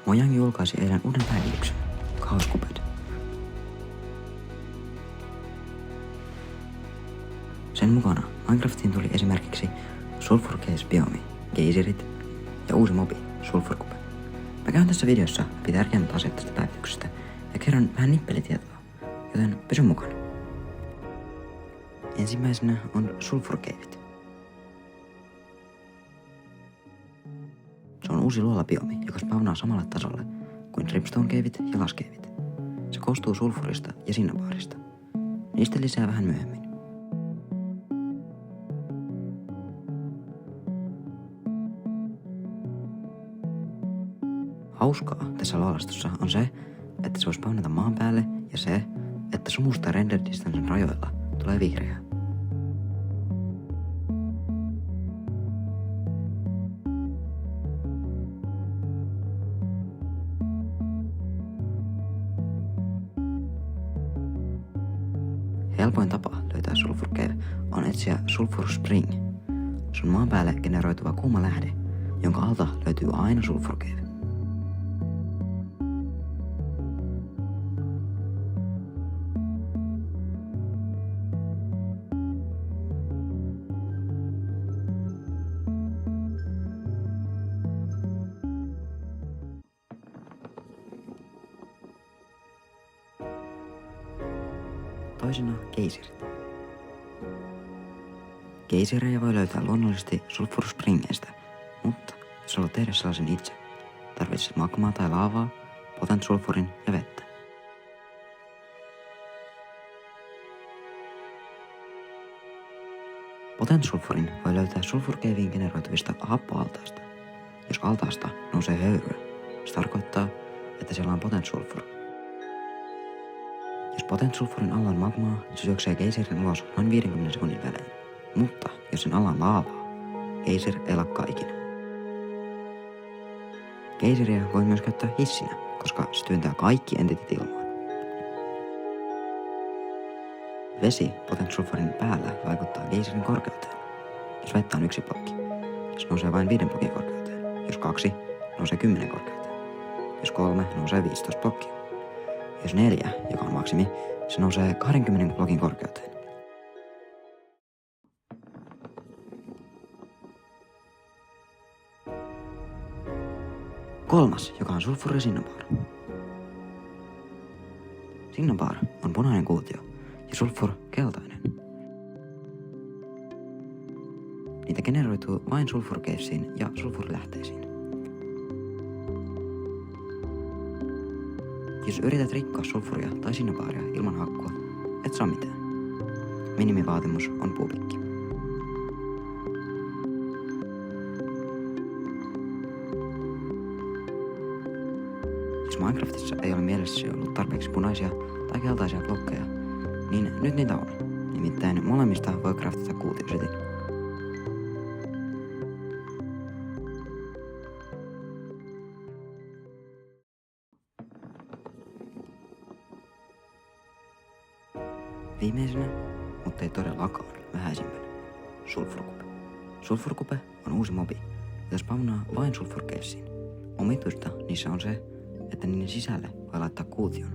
Mojang julkaisi eilen uuden päivityksen, Chaos Cubed. Sen mukana Minecraftiin tuli esimerkiksi Sulfur Case Biomi, geyserit ja uusi mobi, Sulfur Cube. Mä käyn tässä videossa läpi tärkeimmät asiat tästä päivityksestä ja kerron vähän nippelitietoa, joten pysy mukana. Ensimmäisenä on Sulfur Caveit. Se on uusi luolabiomi, joka spawnaa samalle tasolle kuin Dripstone Caveit ja Lush Caveit. Se koostuu sulfurista ja cinnabarista. Niistä lisää vähän myöhemmin. Hauskaa tässä luolastossa on se, että se voi spawnata maan päälle ja se, että sumusta render distancen rajoilla tulee vihreää. Helpoin tapa löytää Sulfur Cave on etsiä Sulfur Spring. Se on maan päälle generoituva kuuma lähde, jonka alta löytyy aina Sulfur Cave. Toisena geyserit. Geyserejä voi löytää luonnollisesti Sulfur Springeistä, mutta jos haluat tehdä sellaisen itse, tarvitset magmaa tai laavaa, potent sulfurin ja vettä. Potent sulfurin voi löytää Sulfur Caveen generoituvista happoaltaista. Jos altaasta nousee höyryä, se tarkoittaa, että siellä on potent sulfur. Jos potent sulfurin alla on magmaa, se syöksee geyserin ulos noin 50 sekunnin välein. Mutta jos sen alla on laavaa, geyser ei lakkaa ikinä. Geyseriä voi myös käyttää hissinä, koska se työntää kaikki entitit ilmaan. Vesi potent sulfurin päällä vaikuttaa geyserin korkeuteen. Jos vettä on 1 blokki, se nousee vain 5 blokin korkeuteen. Jos 2, nousee 10 korkeuteen. Jos 3, nousee 15 blokkia. Jos 4, joka on maksimi, se nousee 20 blokin korkeuteen. Kolmas, joka on sulfuri cinnabar. Cinnabar on punainen kuutio ja sulfur keltainen. Niitä generoituu vain Sulfur Cavesiin ja sulfurilähteisiin. Jos yrität rikkoa sulfuria tai cinnabaria ilman hakkua, et saa mitään. Minimivaatimus on puubikki. Jos Minecraftissa ei ole mielessäsi ollut tarpeeksi punaisia tai keltaisia blokkeja, niin nyt niitä on. Nimittäin molemmista voi craftata kuutiosetin. Viimeisenä, mutta ei todellakaan vähäisimpänä, Sulfur Cube. Sulfur Cube on uusi mobi, jota spawnaa vain Sulfur Cavesiin. Omituista niissä on se, että niiden sisälle voi laittaa kuution,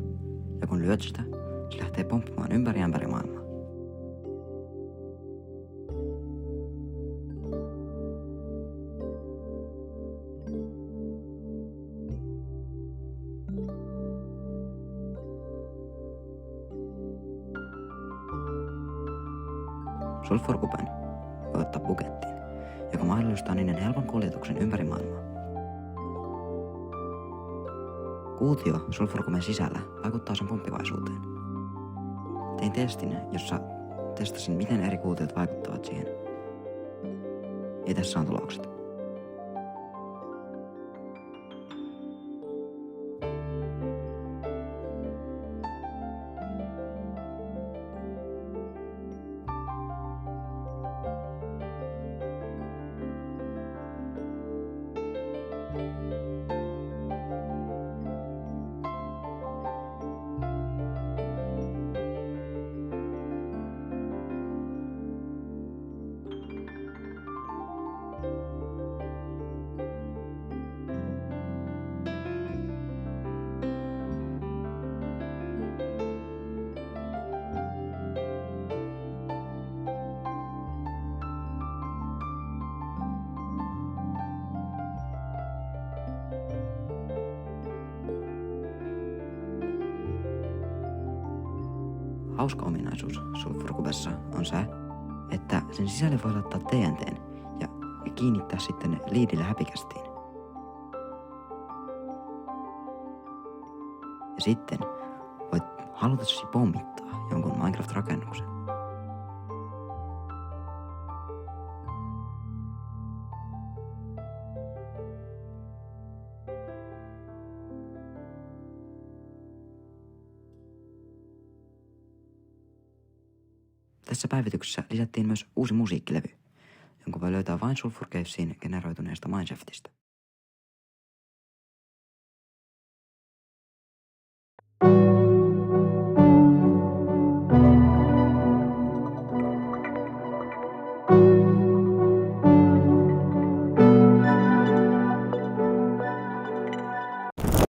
ja kun lyöt sitä, se lähtee pomppimaan ympäri maailmaa. Sulfur Cuben voi ottaa bukettiin, joka mahdollistaa niiden helpon kuljetuksen ympäri maailmaa. Kuutio Sulfur Cuben sisällä vaikuttaa sen pomppivaisuuteen. Tein testin, jossa testasin, miten eri kuutiot vaikuttavat siihen. Ja tässä on tulokset. hauska ominaisuus Sulfurcubessa on se, että sen sisälle voi laittaa TNT:n ja kiinnittää sitten liidillä häpikästiin. Ja sitten voit halutessasi pommittaa jonkun Minecraft-rakennuksen. Tässä päivityksessä lisättiin myös uusi musiikkilevy, jonka voi löytää vain Sulfur Cavesin generoituneesta Mineshaftista.